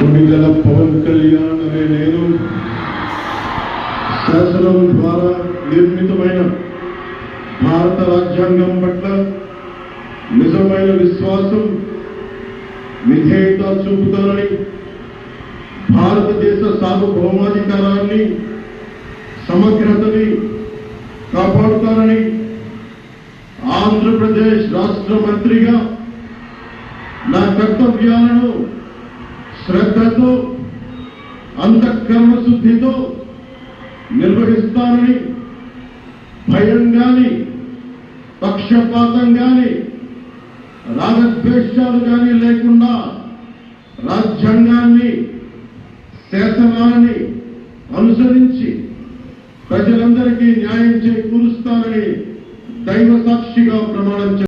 కొణిదెల పవన్ కళ్యాణ్ అనే నేను శాసనం ద్వారా నిర్మితమైన భారత రాజ్యాంగం పట్ల నిజమైన విశ్వాసం విధేయత చూపుతానని, భారతదేశ సార్వభౌమాధికారాన్ని సమగ్రతని కాపాడుతానని ఆంధ్రప్రదేశ్ రాష్ట్ర మంత్రిగా నా కర్తవ్యాలను శ్రద్ధతో అంతఃకరణ శుద్ధితో నిర్వహిస్తానని, భయం గాని పక్షపాతం గాని రాగద్వేషాలు గాని లేకుండా రాజ్యాంగాన్ని శాసనాన్ని అనుసరించి ప్రజలందరికీ న్యాయం చేకూరుస్తానని దైవ సాక్షిగా ప్రమాణం